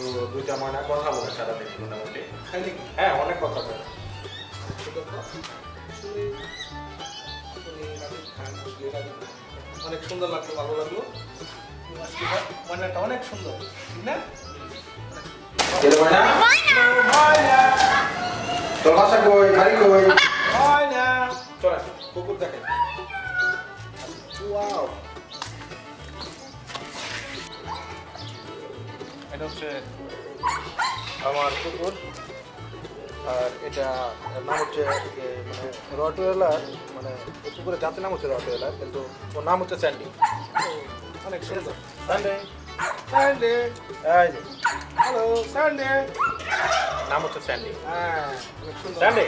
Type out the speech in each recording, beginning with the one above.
তো দুইটা ময়না কথা বলে সারাদিন মোটামুটি। তাই নাকি? হ্যাঁ, অনেক কথা বলে। অনেক সুন্দর লাগলো, ভালো লাগলো। ময়নাটা অনেক সুন্দর, ঠিক না? গেলে ময়না? তোর বাসা কই? বাড়ি কই? ময়না। চল আসি, কুকুর দেখাই। ওয়াও! এটা হচ্ছে আমার কুকুর, আর এটা নাম হচ্ছে মানে রটওয়েলার, মানে এই কুকুরের জাতের নাম হচ্ছে রটওয়েলার, কিন্তু ওর নাম হচ্ছে স্যান্ডি। অনেক সুন্দর। স্যান্ডি, স্যান্ডি, এই যে হ্যালো স্যান্ডি। নাম হচ্ছে স্যান্ডি। হ্যাঁ, অনেক সুন্দর। স্যান্ডি,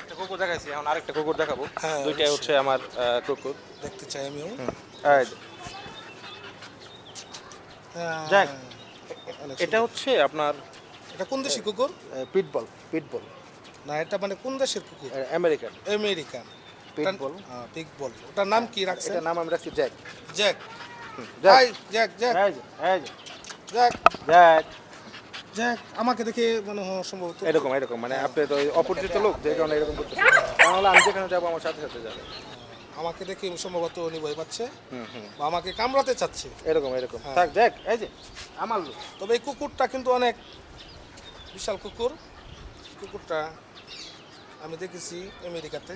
একটা কুকুর দেখাইছি, এখন আরেকটা কুকুর দেখাবো। হ্যাঁ, দুইটাই হচ্ছে আমার কুকুর। দেখতে চাই আমিও। এই যে, হ্যাঁ, যাক। অনেক এটা সুন্দর। হচ্ছে আপনার এটা কোন দেশি কুকুর? পিটবল। পিটবল না, এটা মানে কোন দেশের কুকুর? American American. পিটবল। পিকবল। ওটার নাম কি রাখছেন? এটার নাম আমি রাখছি Jack. Jack. Jack, hi, Jack, Jack, এই যে, এই যে, জ্যাক, জ্যাক। জ্যাক। আমাকে দেখে মনে হয় সম্ভবত এরকম এরকম মানে আপনি তো ওই অপরিচিত লোক, যে কারণে এরকম করতেছেন। তাহলে আমি যেখানে যাবো আমার সাথে সাথে যাবে। আমাকে দেখে সম্ভবত উনি ভয় পাচ্ছে হুম হুম, বা আমাকে কামড়াতে চাচ্ছে। এরকম এরকম। হ্যাঁ। থাক জ্যাক, এই যে আমার লোক। তবে এই কুকুরটা কিন্তু অনেক বিশাল কুকুর। কুকুরটা আমি দেখেছি আমেরিকাতে।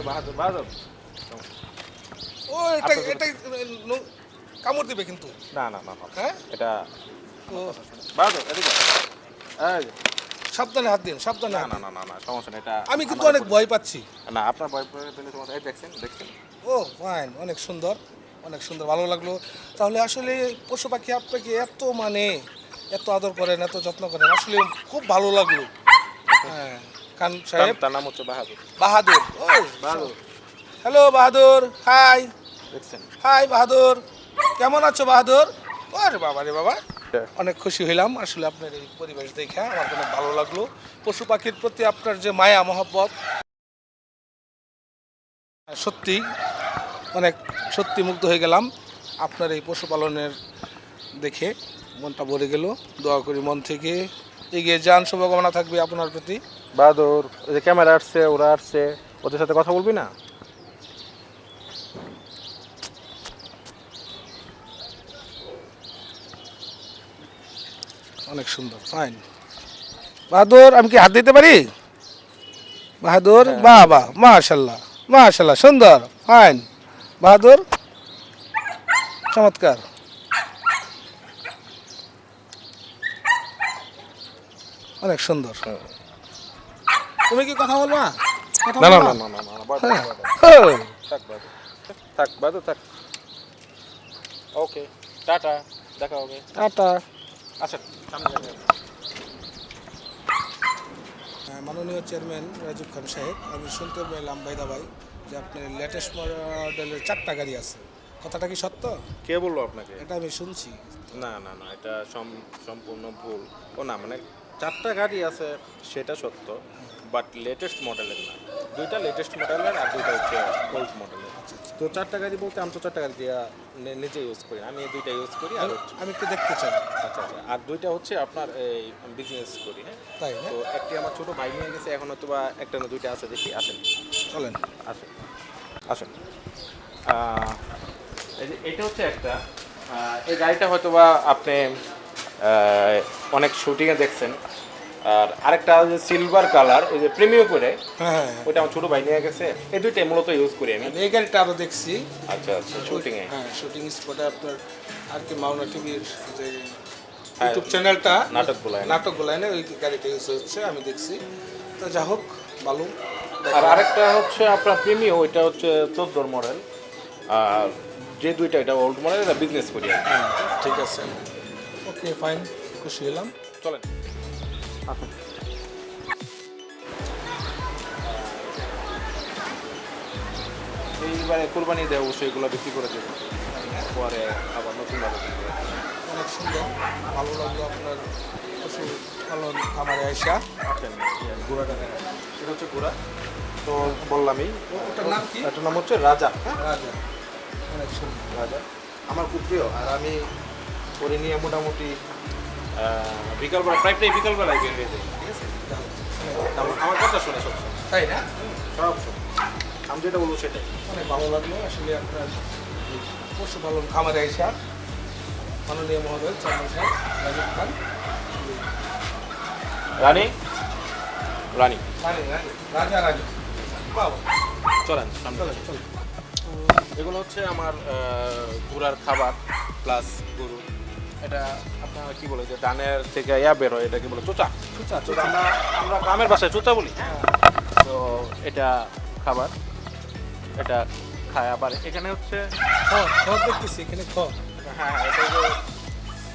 বাহাদুর বাহাদুর ও এটা এটা কামড় দিবে কিন্তু। না না না না, হ্যাঁ এটা ও বাহাদুর এদিকে এই যে। সাবধানে হাত দিন, সাবধানে না হাত না দিন। না না না সমস্যা নেই, এটা আমি কিন্তু আমার অনেক ভয় পাচ্ছি। না আপনার ভয় পেলে সমস্যা এই দেখছেন দেখছেন। ও ফাইন, অনেক সুন্দর, অনেক সুন্দর, ভালো লাগলো। তাহলে আসলে পশু পাখি আপনাকে এত মানে এত আদর করেন, এত যত্ন করেন, আসলে খুব ভালো লাগলো। হ্যাঁ খান সাহেব। তার নাম হচ্ছে বাহাদুর। বাহাদুর, ও বাহাদুর হ্যালো বাহাদুর, হাই দেখছেন। হাই বাহাদুর, কেমন আছো বাহাদুর? আরে বাবা রে বাবা, অনেক খুশি হইলাম আসলে আপনার এই পরিবেশ দেখে, আমার অনেক ভালো লাগলো। পশু পাখির প্রতি আপনার যে মায়া মহব্বত, সত্যি অনেক সত্যি মুগ্ধ হয়ে গেলাম আপনার এই পশুপালনের দেখে, মনটা ভরে গেল। দোয়া করি মন থেকে এগিয়ে যান, শুভকামনা থাকবে আপনার প্রতি। বাহাদুর ওই যে ক্যামেরা আসছে, ওরা আসছে, ওদের সাথে কথা বলবি না? অনেক সুন্দর, ফাইন। বাহাদুর আমি কি হাত দিতে পারি? বাহাদুর বাবা, মাশাল্লাহ মাশাল্লাহ, সুন্দর, ফাইন। বাহাদুর চমৎকার। অনেক সুন্দর। তুমি কি কথা বলবা? কথা না না বলবা? না না না না বাহাদুর, হ্যাঁ। বাহাদুর। হ্যাঁ। থাক বাহাদুর, থাক বাহাদুর থাক। ওকে টাটা, দেখা হবে। টাটা। আচ্ছা সামনে যাবেন। মাননীয় চেয়ারম্যান রাজীব খান সাহেব, আমি শুনতে পেলাম ভাইদা ভাই যে আপনার লেটেস্ট মডেলের 4টা গাড়ি আছে, কথাটা কি সত্য? কে বললো আপনাকে? এটা আমি শুনছি। না না না, এটা সম্পূর্ণ ভুল। ও না মানে 4টা গাড়ি আছে সেটা সত্য, বাট লেটেস্ট মডেলের না। 2টা লেটেস্ট মডেলের আর 2টা হচ্ছে ওল্ড মডেলের। তো 4টা গাড়ি বলতে আমি তো 4টা গাড়ি দিয়ে নিজে ইউজ করি, আমি এই 2টা ইউজ করি। আর আমি একটু দেখতে চাই। আচ্ছা আচ্ছা, আর 2টা হচ্ছে আপনার এই বিজনেস করি। হ্যাঁ তাই না? তো একটি আমার ছোট ভাই নিয়ে গেছে, এখন হয়তো বা একটা না 2টা আছে, দেখি আসেন চলেন। আসেন আসেন। এই যে এটা হচ্ছে একটা, এই গাড়িটা হয়তো বা আপনি অনেক শুটিংয়ে দেখছেন। আর আরেকটা যে সিলভার কালার, ওই যে প্রিমিয়াম করে, হ্যাঁ হ্যাঁ ওইটা আমার ছোটো ভাই নিয়ে গেছে। এই 2টাই মূলত ইউজ করি আমি। এই গাড়িটা আরও দেখছি। আচ্ছা আচ্ছা, শুটিংয়ে। হ্যাঁ শুটিং স্পটে আপনার আর কি মাওনা টিভির যে ইউটিউব চ্যানেলটা নাটকগুলো এনে ওই গাড়িটা ইউজ হচ্ছে, আমি দেখছি। তো যা হোক ভালো। আর আরেকটা হচ্ছে আপনার প্রিমিয়াম, ওইটা হচ্ছে 14 মডেল। আর যে 2টা এটা ওল্ড মডেল, এটা বিজনেস করি আমি। হ্যাঁ ঠিক আছে, ওকে ফাইন, খুশি হলাম। চলেন আসুন। এইবারে কোরবানি দেয় অবশ্যই এগুলো বিক্রি করে দেবো, পরে আবার নতুনভাবে কিনবো। অনেক সুন্দর, ভালো লাগলো আপনার পশু পালন খামারে আইসা। আসেন ঘোড়াটা দেখেন, এটা হচ্ছে ঘোড়া। তো বললামই, ওটার নাম কি? এটার নাম হচ্ছে রাজা। হ্যাঁ রাজা, অনেক সুন্দর। রাজা আমার খুব প্রিয়। আর আমি করে নিয়ে মোটামুটি বিকালবেলা, প্রায় বিকালবেলায় বের হয়ে যাই। ঠিক আছে, আমার কথা শুনে সবসময়, তাই না? সব সময় আমি যেটা বলবো সেটাই। অনেক ভালো লাগলো আসলে আপনার এই পশুপালন খামারে আইসা। মাননীয় মহোদয় চেয়ারম্যান সাহেব রাজীব খান, রানী রানী রানী রানী রাজা রানী, বাবা চলেন সামনে। চলেন চলেন। এগুলো হচ্ছে আমার ঘোড়ার খাবার প্লাস গরু। এটা আপনার কি বলে যে ধানের থেকে বের হয়, এটা কি বলে চোচা। চুচা চোচা আমরা গ্রামের বাসায় চোচা বলি। তো এটা খাবার, এটা খায়। আবার এখানে হচ্ছে খড়, খড় দেখতেছি এখানে খড়। হ্যাঁ, এটা যে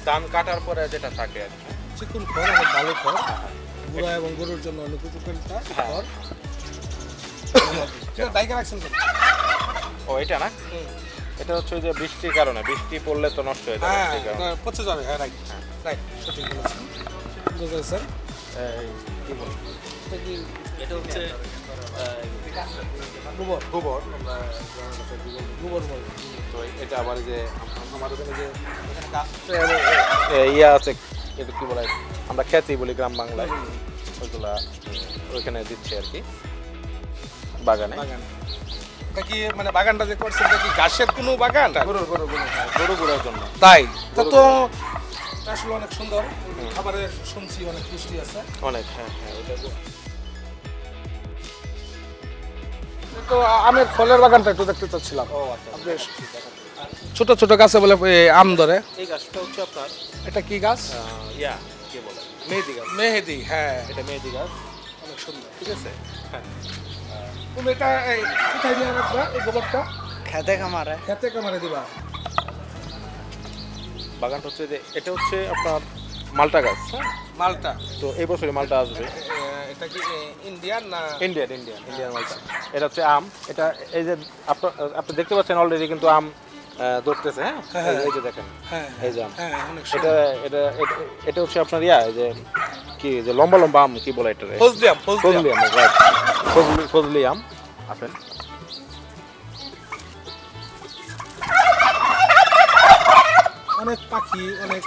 ধান কাটার পরে যেটা থাকে আর কি। চিকুন খড়, অনেক ভালো খড়, বুড়া এবং গরুর জন্য অনেক উপকারিতা খড়। ডাইকা রাখছেন কেন? ও এটা না, এটা হচ্ছে ওই যে বৃষ্টির কারণে, বৃষ্টি পড়লে তো নষ্ট হয়ে যাবে। হ্যাঁ বৃষ্টির কারণে। এটা পচে যাবে। হ্যাঁ রাইট রাইট, সঠিক বলেছেন। বুঝেছেন এই কি বলি, এটা কি? এটা হচ্ছে গোবর, গোবর। আমরা গ্রামের বাসায় গোবর বলি। গোবর বলে। তো এটা আবার যে আমাদের ওখানে যে এখানে ইয়া আছে, এটা কি বলে, আমরা খ্যাতি বলি গ্রাম বাংলায়, ওইগুলা ওইখানে দিচ্ছে আর কি বাগানে। বাগান, এটা কি মানে বাগানটা যে করছেন এটা কি ঘাসের কোনো বাগান? গরু গরু গরু গরু ঘোরার জন্য। তাই তো তো আসলে অনেক সুন্দর। খাবারের শুনছি অনেক পুষ্টি আছে। অনেক, হ্যাঁ হ্যাঁ, ওটা তো আমের ফলের বাগানটা একটু দেখতে চাচ্ছিলাম। ও আচ্ছা আপনি ছোট ছোট গাছে বলে আম ধরে, এই গাছটা হচ্ছে আপনার এটা কি গাছ? ইয়া কি বলে মেহেদি গাছ। মেহেদি, হ্যাঁ, এটা মেহেদি গাছ, অনেক সুন্দর। ঠিক আছে। হ্যাঁ, তুমি এটা কোথায় নিয়ে রাখবা এই গোবরটা? খেতে খামারে খেতে কামারে দিবা? বাগানটা হচ্ছে যে এটা হচ্ছে আপনার মালটা গাছ। হ্যাঁ, মালটা তো এই বছরে মালটা আসবে। এটা কি ইন্ডিয়ান না? ইন্ডিয়ান মালটা। এটা হচ্ছে আম। এটা এই যে আপনি দেখতে পাচ্ছেন অলরেডি কিন্তু আম ধরতেছে। হ্যাঁ, এই যে দেখেন, হ্যাঁ এই যে আম। হ্যাঁ, অনেক এটা সুন্দর। এটা এটা- এটা হচ্ছে আপনার ইয়া এই যে কি যে লম্বা লম্বা আম কি বলে এটা, ফজলি আম, ফজলি আম। ফজলি আম, right. ফজলি আম আপেল। অনেক পাখি, অনেক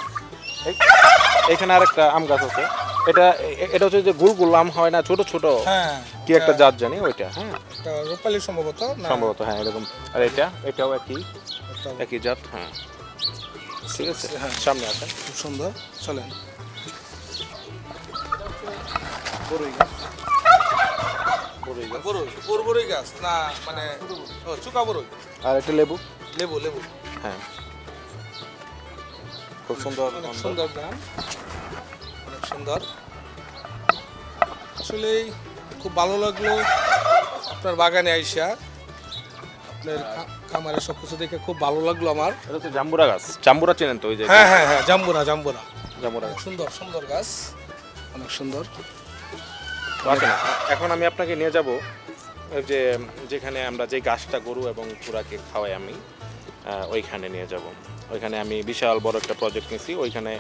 এখানে আরেকটা আম গাছ আছে। এটা হচ্ছে যে গোল গোল আম হয় না, ছোট ছোট হ্যাঁ, কি একটা জাত জানি ওইটা। হ্যাঁ, একটা রূপালি সম্ভবত না? সম্ভবত হ্যাঁ এরকম। আর এটাও একটা- একই জাত। হ্যাঁ, ঠিক আছে। হ্যাঁ। সামনে আসেন। খুব সুন্দর, চলেন। বড়ই গাছ, বড়ই গাছ। বরবরই গাছ না, মানে ও চুকা বরই। আর একটা লেবু। লেবু, লেবু, হ্যাঁ, খুব সুন্দর অনেক গন্ধ। সুন্দর গান, অনেক সুন্দর। আসলেই খুব ভালো লাগলো আপনার বাগানে আইসা, আপনার খামারে সব কিছু দেখে খুব ভালো লাগলো আমার। এটা হচ্ছে জাম্বুরা গাছ। জাম্বুরা চেনেন তো? ওই যে হ্যাঁ হ্যাঁ হ্যাঁ, জাম্বুরা, জাম্বুরা, জাম্বুরা অনেক গাছ। সুন্দর সুন্দর গাছ, অনেক সুন্দর। তো আসেন, এখন আমি আপনাকে নিয়ে যাব যে যেখানে আমরা যে গাছটা গরু এবং পুরাকে খাওয়াই আমি, ওইখানে নিয়ে যাব। ওইখানে আমি বিশাল বড় একটা প্রজেক্ট নিয়েছি। ওইখানে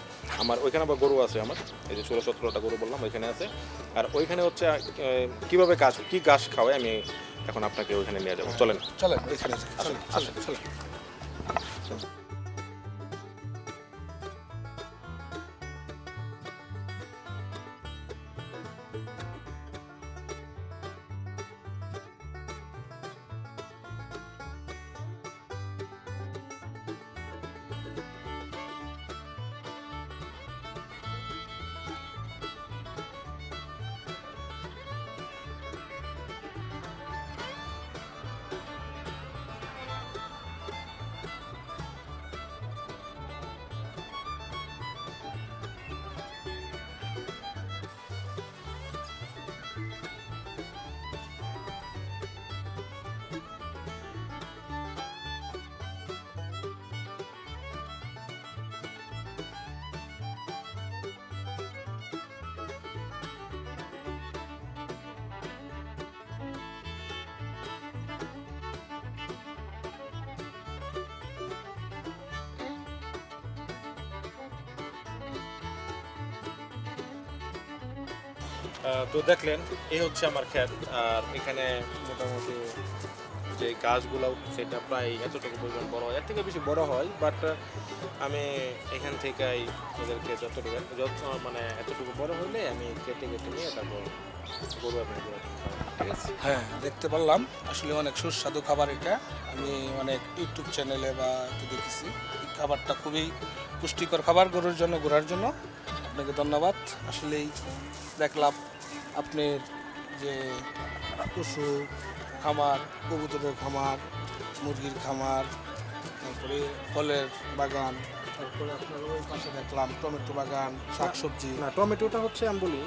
আবার গরু আছে আমার, এই যে 16-17টা গরু বললাম ওইখানে আছে। আর ওইখানে হচ্ছে কিভাবে কি গাছ খাওয়াই আমি এখন আপনাকে ওইখানে নিয়ে যাব। চলেন। চলেন ওইখানে যাই, চলেন আসেন। চলেন চলেন। তো দেখলেন এই হচ্ছে আমার ক্ষেত। আর এখানে মোটামুটি যে গাছগুলো সেটা প্রায় এতটুকু পরিমাণ বড় হয়, এর থেকে বেশি বড় হয়। বাট আমি এখান থেকেই ওদেরকে মানে এতটুকু বড় হলে আমি কেটে নিয়ে তারপর গরু এবং ঠিক আছে। হ্যাঁ, দেখতে পারলাম আসলে অনেক সুস্বাদু খাবার এটা। আমি অনেক ইউটিউব চ্যানেলে বা দেখেছি, এই খাবারটা খুবই পুষ্টিকর খাবার গরুর জন্য, ঘোড়ার জন্য। আপনাকে ধন্যবাদ। আসলেই দেখলাম আপনার যে পশু খামার, কবুতরের খামার, মুরগির খামার, তারপরে ফলের বাগান, তারপরে আপনার ওই পাশে দেখলাম টমেটো বাগান, শাকসবজি। না, টমেটোটা হচ্ছে আমি বলি,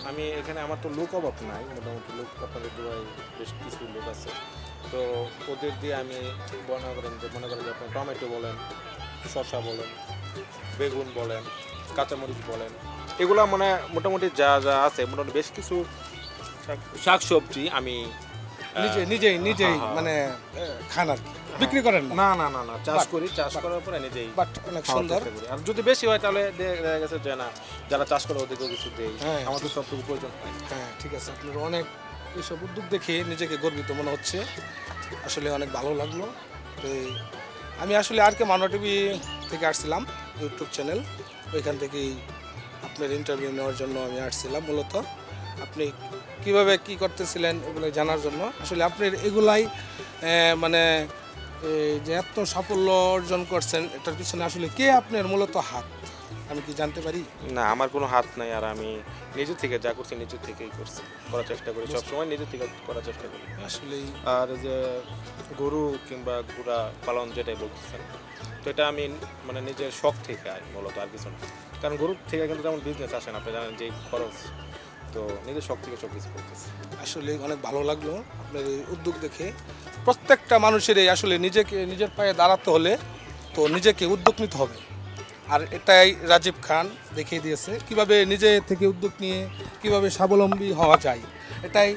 আমি এখানে আমার তো লোক অভাব নাই, মোটামুটি লোক আপনাদের দুবাই বেশ কিছু লোক আছে। তো ওদের দিয়ে আমি মনে করেন যে আপনি টমেটো বলেন, শসা বলেন, বেগুন বলেন, কাঁচামরিচ বলেন, এগুলো মানে মোটামুটি যা যা আছে মোটামুটি বেশ কিছু শাকসবজি আমি নিজেই হ্যাঁ। মানে খান আর কি, বিক্রি করেন না? না চাষ করি, চাষ করার পরে নিজেই বাট অনেক খাওয়ার সুন্দর। চেষ্টা করি। আর যদি বেশি হয় তাহলে দেখা গেছে যে না, যারা চাষ করে ওদেরকেও কিছু দেই। হ্যাঁ, আমাদের সবটুকু প্রয়োজন হয়। হ্যাঁ, ঠিক আছে। আপনার অনেক এইসব উদ্যোগ দেখে নিজেকে গর্বিত মনে হচ্ছে, আসলে অনেক ভালো লাগলো। তো আমি আসলে আর কে মানব টিভি থেকে আসছিলাম, ইউটিউব চ্যানেল, ওইখান থেকেই আপনার ইন্টারভিউ নেওয়ার জন্য আমি আসছিলাম। মূলত আপনি কিভাবে কি করতেছিলেন এগুলো জানার জন্য। আসলে আপনার এগুলাই মানে যে এত সাফল্য অর্জন করছেন, এটার পিছনে আসলে কে আপনার মূলত হাত? আমি কি জানতে পারি? না, আমার কোনো হাত নাই, আর আমি নিজে থেকে যা করছি নিজে থেকেই করছি, করার চেষ্টা করি সবসময়, নিজে থেকে করার চেষ্টা করি। আসলেই আর এই যে গরু কিংবা ঘোড়া পালন যেটাই বলতেছেন, তো এটা আমি মানে নিজের শখ থেকে মূলত, আর কিছু না। কারণ গরুর থেকে কিন্তু তেমন বিজনেস আসে না, আপনি জানেন যে খরচ, তো নিজের শখ থেকে সব কিছু করতেছি। আসলে অনেক ভালো লাগলো আপনার এই উদ্যোগ দেখে। প্রত্যেকটা মানুষেরই আসলে নিজের পায়ে দাঁড়াতে হলে তো নিজেকে উদ্যোগ নিতে হবে, আর এটাই রাজীব খান দেখিয়ে দিয়েছে কিভাবে নিজে থেকে উদ্যোগ নিয়ে কিভাবে স্বাবলম্বী হওয়া যায়। এটাই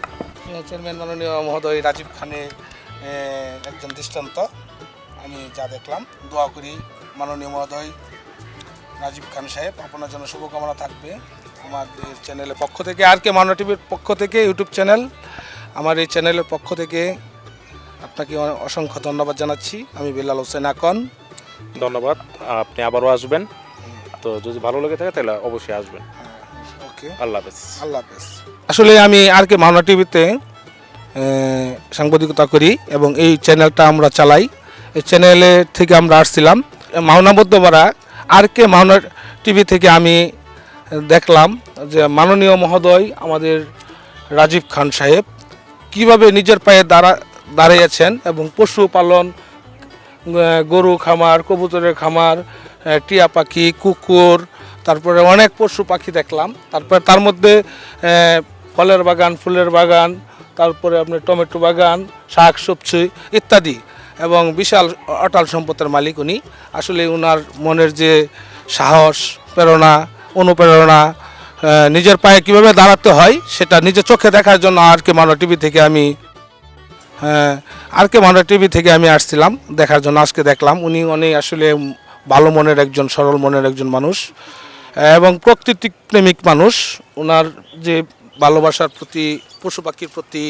চেয়ারম্যান মাননীয় মহোদয় রাজীব খানের একজন দৃষ্টান্ত। আমি যা দেখলাম, দোয়া করি মাননীয় মহোদয় রাজীব খান সাহেব, আপনার জন্য শুভকামনা থাকবে আমাদের চ্যানেলের পক্ষ থেকে, আর কে মাননীয় টিভির পক্ষ থেকে, ইউটিউব চ্যানেল, আমার এই চ্যানেলের পক্ষ থেকে আপনাকে অসংখ্য ধন্যবাদ জানাচ্ছি। আমি বেলাল হোসেন আকন। ধন্যবাদ, আপনি আবারও আসবেন, তো যদি ভালো লেগে থাকে তাহলে অবশ্যই আসবেন। ওকে, আল্লাহ হাফেজ। আল্লাহ হাফেজ। আসলে আমি আর কে মাওনা টিভিতে সাংবাদিকতা করি এবং এই চ্যানেলটা আমরা চালাই। এই চ্যানেলে থেকে আমরা আসছিলাম মাওনা মধ্যপাড়া, আর কে মাওনা টিভি থেকে আমি দেখলাম যে মাননীয় মহোদয় আমাদের রাজীব খান সাহেব কিভাবে নিজের পায়ে দাঁড়িয়েছেন এবং পশুপালন, গরু খামার, কবুতরের খামার, টিয়া পাখি, কুকুর, তারপরে অনেক পশু পাখি দেখলাম। তারপরে তার মধ্যে ফলের বাগান, ফুলের বাগান, তারপরে আপনার টমেটো বাগান, শাক সবজি ইত্যাদি, এবং বিশাল অটাল সম্পদের মালিক উনি। আসলে ওনার মনের যে সাহস, প্রেরণা, অনুপ্রেরণা, নিজের পায়ে কীভাবে দাঁড়াতে হয় সেটা নিজের চোখে দেখার জন্য আর কে মাওনা টিভি থেকে আমি আসছিলাম দেখার জন্য। আজকে দেখলাম উনি অনেক আসলে ভালো মনের একজন, সরল মনের একজন মানুষ এবং প্রকৃতি প্রেমিক মানুষ। ওনার যে ভালোবাসার প্রতি, পশু পাখির প্রতি,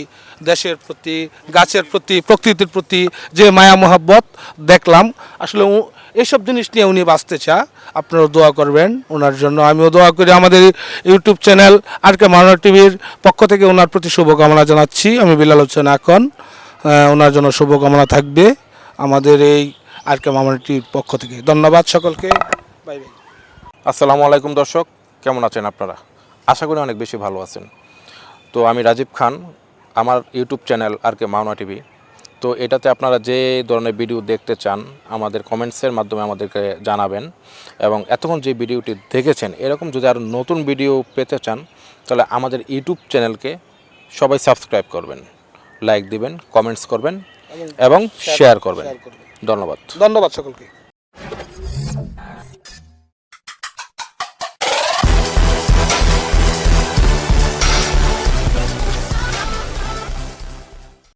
দেশের প্রতি, গাছের প্রতি, প্রকৃতির প্রতি যে মায়া মহাব্বত দেখলাম, আসলে এইসব জিনিস নিয়ে উনি বাঁচতে চায়। আপনারাও দোয়া করবেন ওনার জন্য, আমিও দোয়া করি। আমাদের ইউটিউব চ্যানেল আর কে মাওনা টিভির পক্ষ থেকে ওনার প্রতি শুভকামনা জানাচ্ছি। আমি বিলাল হোসেন আকন, ওনার জন্য শুভকামনা থাকবে আমাদের এই আর কে মাওনা টিভির পক্ষ থেকে। ধন্যবাদ সকলকে, বাই বাই। আসসালামু আলাইকুম দর্শক, কেমন আছেন আপনারা? আশা করি অনেক বেশি ভালো আছেন। তো আমি রাজীব খান, আমার ইউটিউব চ্যানেল আর কে মাওনা টিভি। তো এটাতে আপনারা যে ধরনের ভিডিও দেখতে চান আমাদের কমেন্টসের মাধ্যমে আমাদেরকে জানাবেন, এবং এতক্ষণ যে ভিডিওটি দেখেছেন এরকম যদি আরও নতুন ভিডিও পেতে চান তাহলে আমাদের ইউটিউব চ্যানেলকে সবাই সাবস্ক্রাইব করবেন, লাইক দিবেন, কমেন্টস করবেন এবং শেয়ার করবেন। ধন্যবাদ ধন্যবাদ সকলকে।